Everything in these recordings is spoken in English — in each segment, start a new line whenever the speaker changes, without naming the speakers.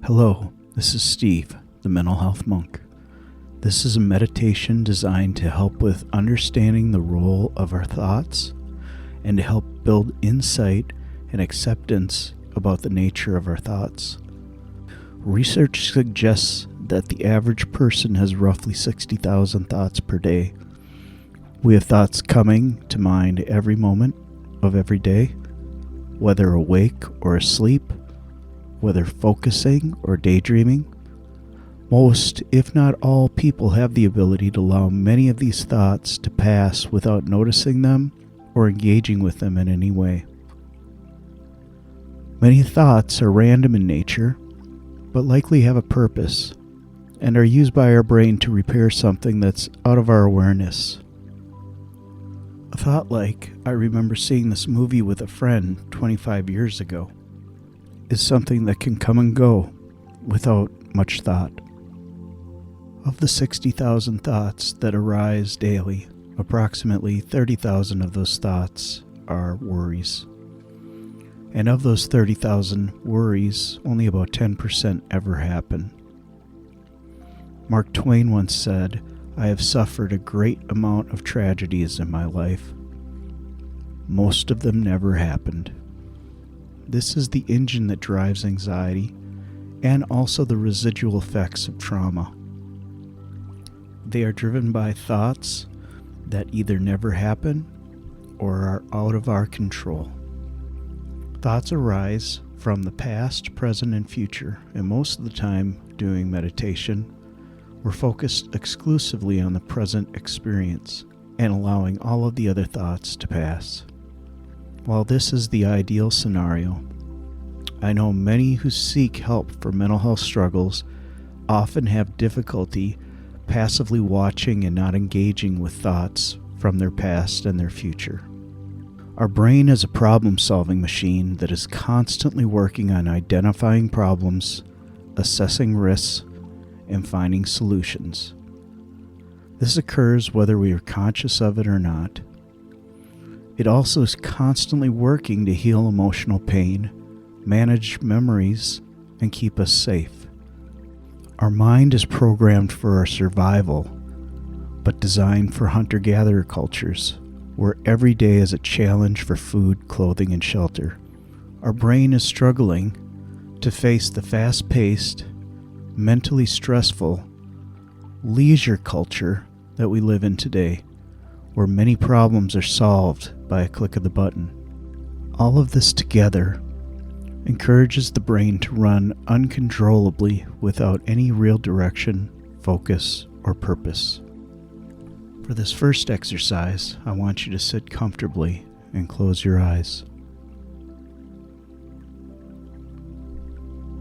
Hello, this is Steve, the Mental Health Monk. This is a meditation designed to help with understanding the role of our thoughts and to help build insight and acceptance about the nature of our thoughts. Research suggests that the average person has roughly 60,000 thoughts per day. We have thoughts coming to mind every moment of every day, whether awake or asleep, whether focusing or daydreaming. Most, if not all, people have the ability to allow many of these thoughts to pass without noticing them or engaging with them in any way. Many thoughts are random in nature, but likely have a purpose and are used by our brain to repair something that's out of our awareness. A thought like, "I remember seeing this movie with a friend 25 years ago," is something that can come and go without much thought. Of the 60,000 thoughts that arise daily, approximately 30,000 of those thoughts are worries. And of those 30,000 worries, only about 10% ever happen. Mark Twain once said, "I have suffered a great amount of tragedies in my life. Most of them never happened." This is the engine that drives anxiety and also the residual effects of trauma. They are driven by thoughts that either never happen or are out of our control. Thoughts arise from the past, present, and future, and most of the time doing meditation, we're focused exclusively on the present experience and allowing all of the other thoughts to pass. While this is the ideal scenario, I know many who seek help for mental health struggles often have difficulty passively watching and not engaging with thoughts from their past and their future. Our brain is a problem-solving machine that is constantly working on identifying problems, assessing risks, and finding solutions. This occurs whether we are conscious of it or not. It also is constantly working to heal emotional pain, manage memories, and keep us safe. Our mind is programmed for our survival, but designed for hunter-gatherer cultures, where every day is a challenge for food, clothing, and shelter. Our brain is struggling to face the fast-paced, mentally stressful leisure culture that we live in today, where many problems are solved by a click of the button. All of this together encourages the brain to run uncontrollably without any real direction, focus, or purpose. For this first exercise, I want you to sit comfortably and close your eyes.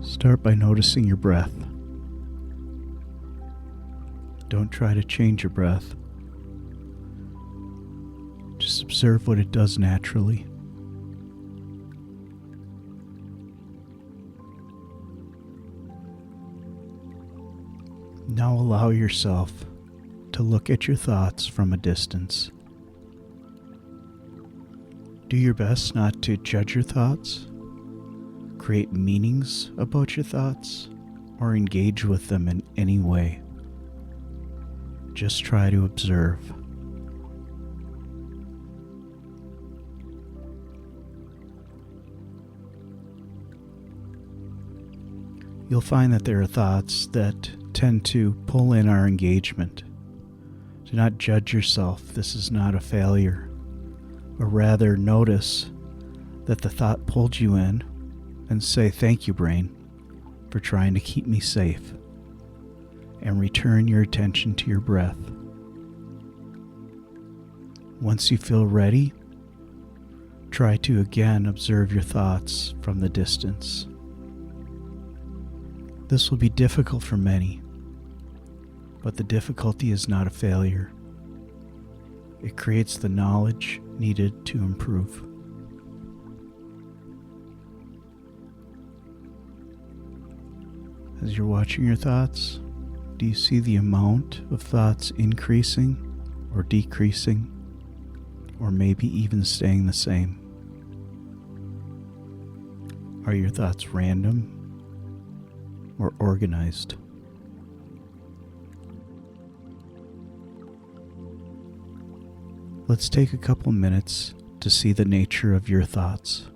Start by noticing your breath. Don't try to change your breath. Just observe what it does naturally. Now allow yourself to look at your thoughts from a distance. Do your best not to judge your thoughts, create meanings about your thoughts, or engage with them in any way. Just try to observe. You'll find that there are thoughts that tend to pull in our engagement. Do not judge yourself. This is not a failure, but rather notice that the thought pulled you in and say, "Thank you, brain, for trying to keep me safe," and return your attention to your breath. Once you feel ready, try to again observe your thoughts from the distance. This will be difficult for many, but the difficulty is not a failure. It creates the knowledge needed to improve. As you're watching your thoughts, do you see the amount of thoughts increasing or decreasing, or maybe even staying the same? Are your thoughts random or organized. Let's take a couple minutes to see the nature of your thoughts.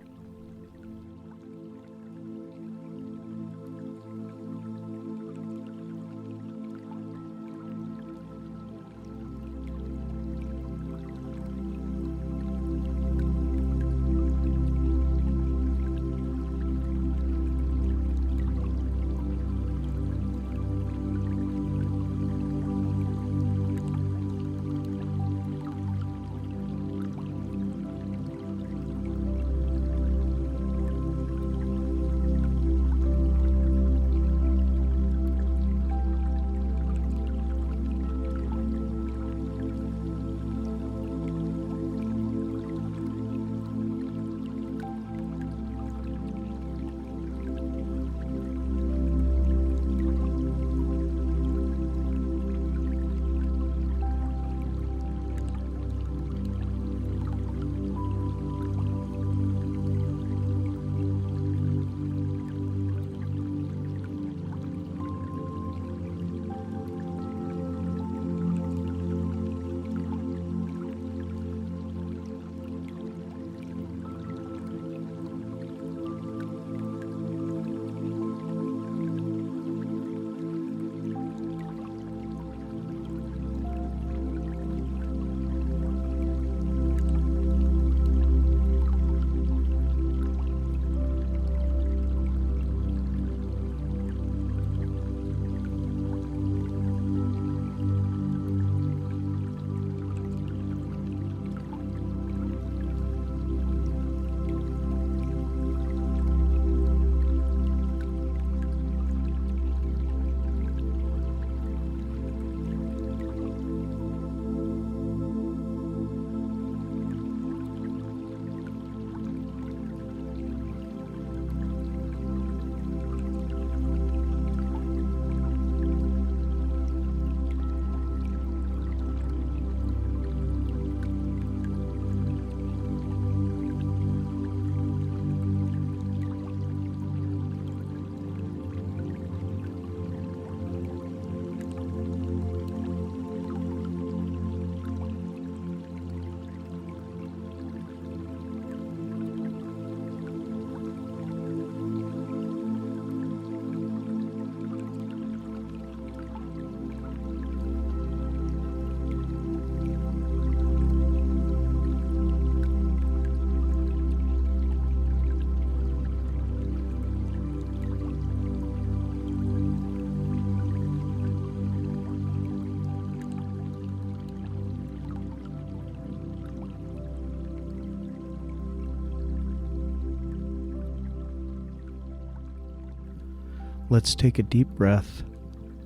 Let's take a deep breath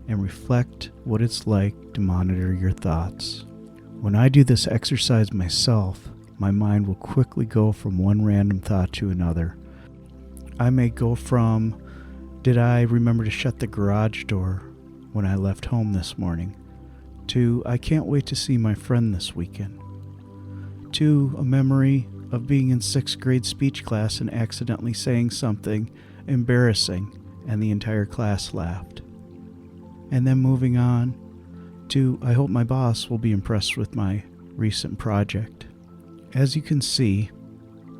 and reflect what it's like to monitor your thoughts. When I do this exercise myself, my mind will quickly go from one random thought to another. I may go from, did I remember to shut the garage door when I left home this morning, to I can't wait to see my friend this weekend, to a memory of being in 6th grade speech class and accidentally saying something embarrassing and the entire class laughed. And then moving on to, I hope my boss will be impressed with my recent project. As you can see,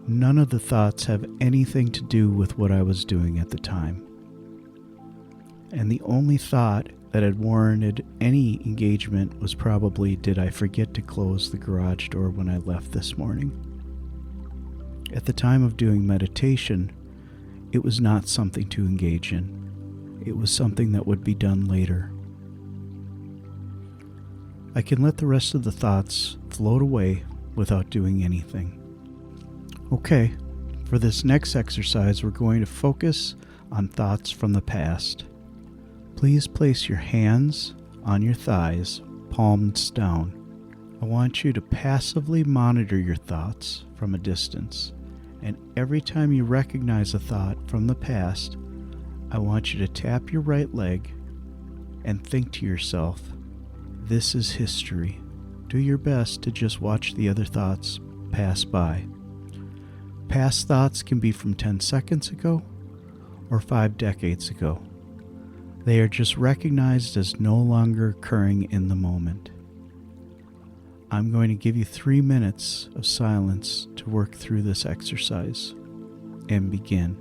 none of the thoughts have anything to do with what I was doing at the time. And the only thought that had warranted any engagement was probably, did I forget to close the garage door when I left this morning? At the time of doing meditation, it was not something to engage in. It was something that would be done later. I can let the rest of the thoughts float away without doing anything. Okay, for this next exercise, we're going to focus on thoughts from the past. Please place your hands on your thighs, palms down. I want you to passively monitor your thoughts from a distance. And every time you recognize a thought from the past, I want you to tap your right leg and think to yourself, this is history. Do your best to just watch the other thoughts pass by. Past thoughts can be from 10 seconds ago or 5 decades ago. They are just recognized as no longer occurring in the moment. I'm going to give you 3 minutes of silence to work through this exercise and begin.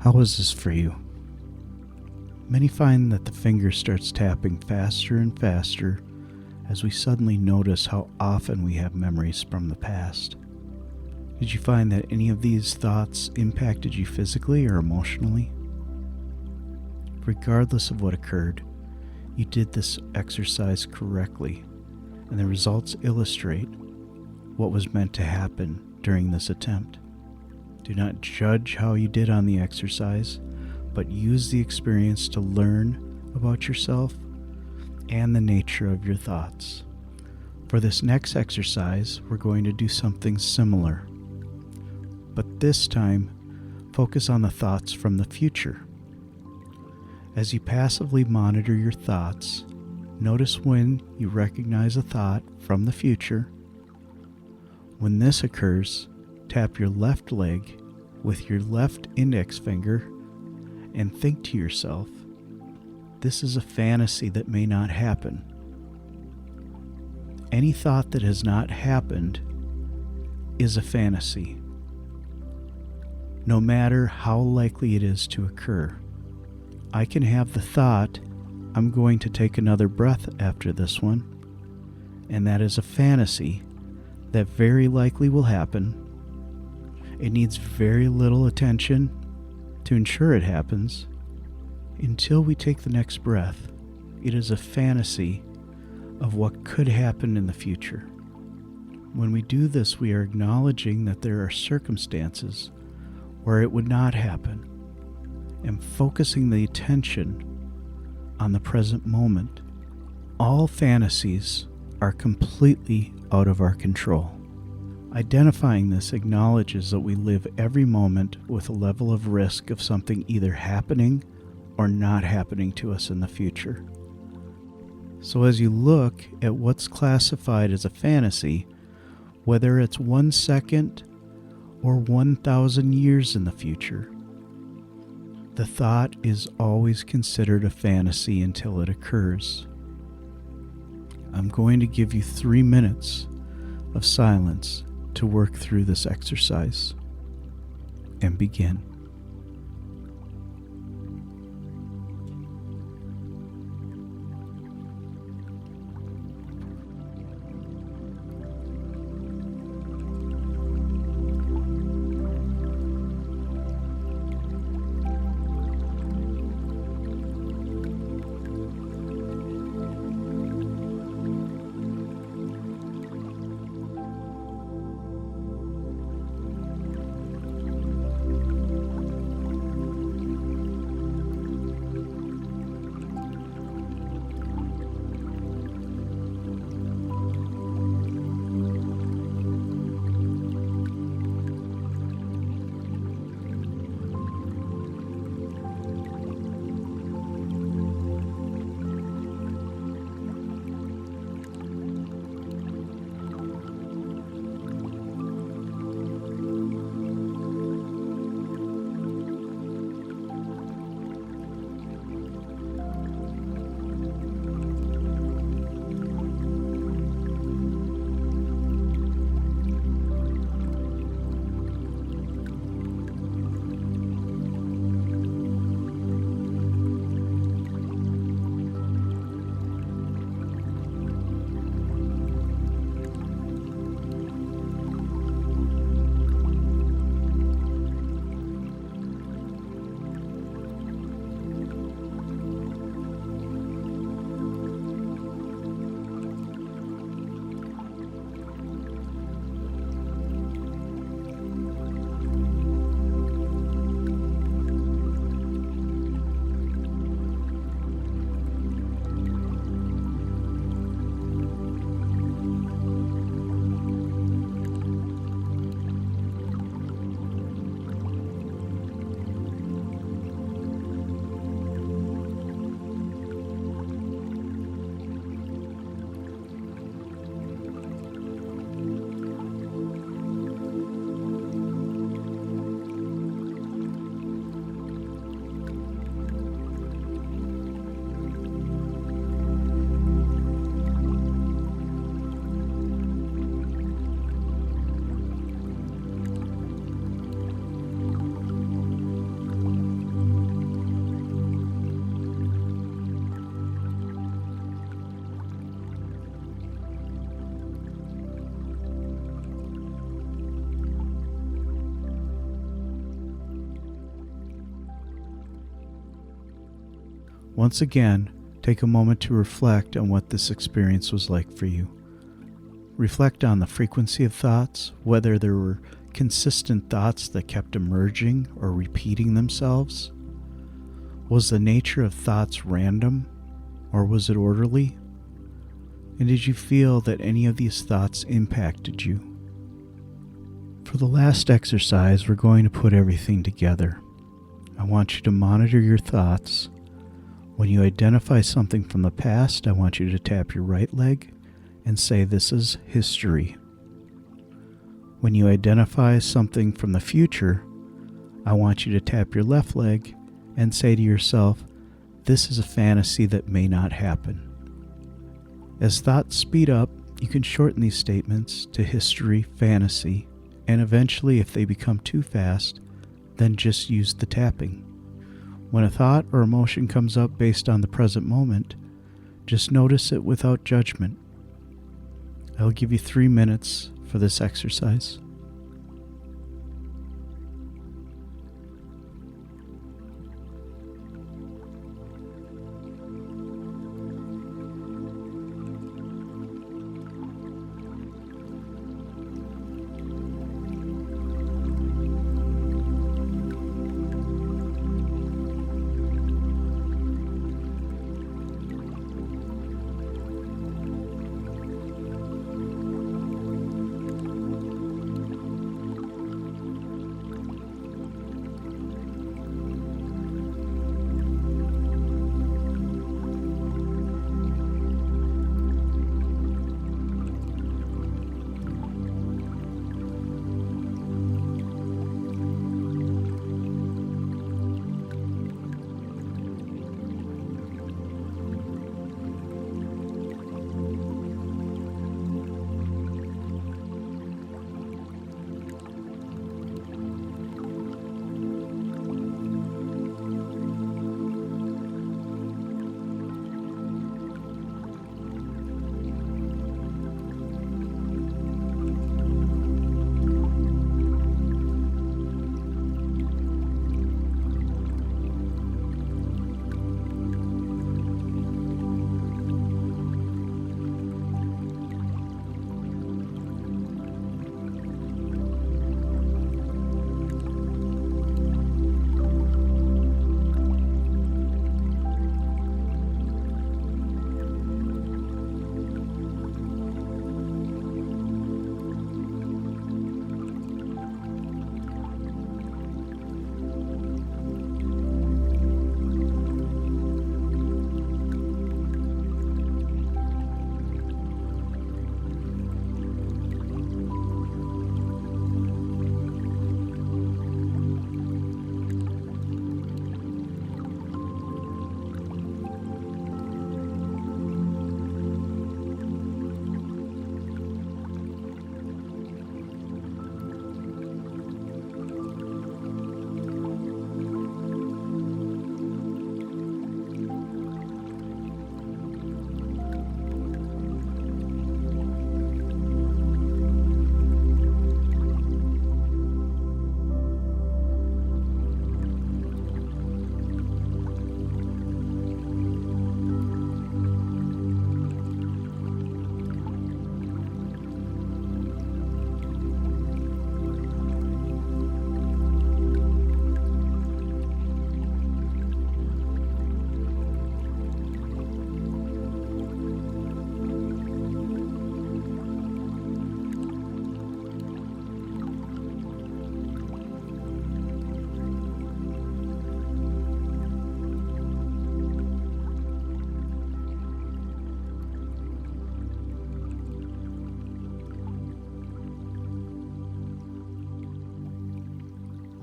How is this for you? Many find that the finger starts tapping faster and faster as we suddenly notice how often we have memories from the past. Did you find that any of these thoughts impacted you physically or emotionally? Regardless of what occurred, you did this exercise correctly, and the results illustrate what was meant to happen during this attempt. Do not judge how you did on the exercise, but use the experience to learn about yourself and the nature of your thoughts. For this next exercise, we're going to do something similar, but this time, focus on the thoughts from the future. As you passively monitor your thoughts, notice when you recognize a thought from the future. When this occurs, tap your left leg with your left index finger and think to yourself, this is a fantasy that may not happen. Any thought that has not happened is a fantasy, no matter how likely it is to occur. I can have the thought, I'm going to take another breath after this one, and that is a fantasy that very likely will happen. It needs very little attention to ensure it happens. Until we take the next breath, it is a fantasy of what could happen in the future. When we do this, we are acknowledging that there are circumstances where it would not happen, and focusing the attention on the present moment, all fantasies are completely out of our control. Identifying this acknowledges that we live every moment with a level of risk of something either happening or not happening to us in the future. So as you look at what's classified as a fantasy, whether it's 1 second or 1,000 years in the future, the thought is always considered a fantasy until it occurs. I'm going to give you 3 minutes of silence to work through this exercise and begin. Once again, take a moment to reflect on what this experience was like for you. Reflect on the frequency of thoughts, whether there were consistent thoughts that kept emerging or repeating themselves. Was the nature of thoughts random, or was it orderly? And did you feel that any of these thoughts impacted you? For the last exercise, we're going to put everything together. I want you to monitor your thoughts. When you identify something from the past, I want you to tap your right leg and say, "This is history." When you identify something from the future, I want you to tap your left leg and say to yourself, "This is a fantasy that may not happen." As thoughts speed up, you can shorten these statements to history, fantasy, and eventually, if they become too fast, then just use the tapping. When a thought or emotion comes up based on the present moment, just notice it without judgment. I'll give you 3 minutes for this exercise.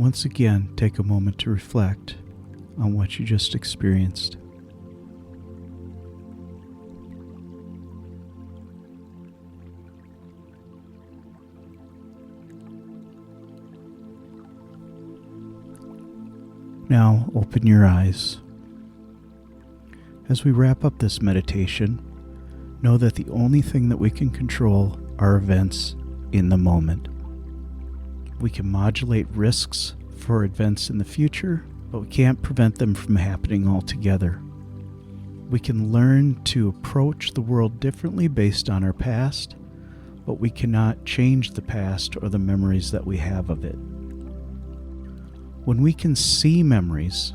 Once again, take a moment to reflect on what you just experienced. Now open your eyes. As we wrap up this meditation, know that the only thing that we can control are events in the moment. We can modulate risks for events in the future, but we can't prevent them from happening altogether. We can learn to approach the world differently based on our past, but we cannot change the past or the memories that we have of it. When we can see memories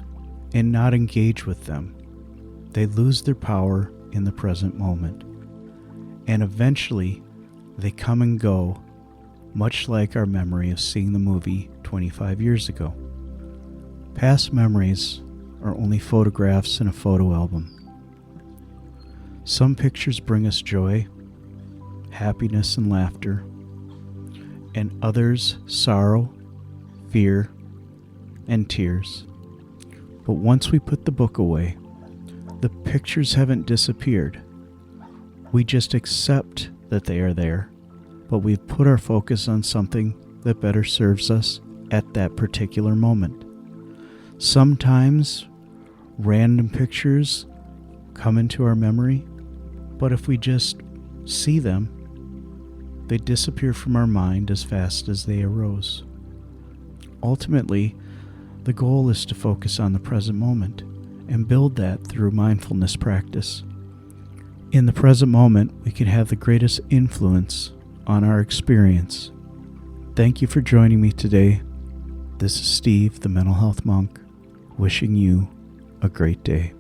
and not engage with them, they lose their power in the present moment. And eventually, they come and go, much like our memory of seeing the movie 25 years ago. Past memories are only photographs in a photo album. Some pictures bring us joy, happiness, and laughter, and others sorrow, fear, and tears. But once we put the book away, the pictures haven't disappeared. We just accept that they are there, but we've put our focus on something that better serves us at that particular moment. Sometimes random pictures come into our memory, but if we just see them, they disappear from our mind as fast as they arose. Ultimately, the goal is to focus on the present moment and build that through mindfulness practice. In the present moment, we can have the greatest influence on our experience. Thank you for joining me today. This is Steve, the Mental Health Monk, wishing you a great day.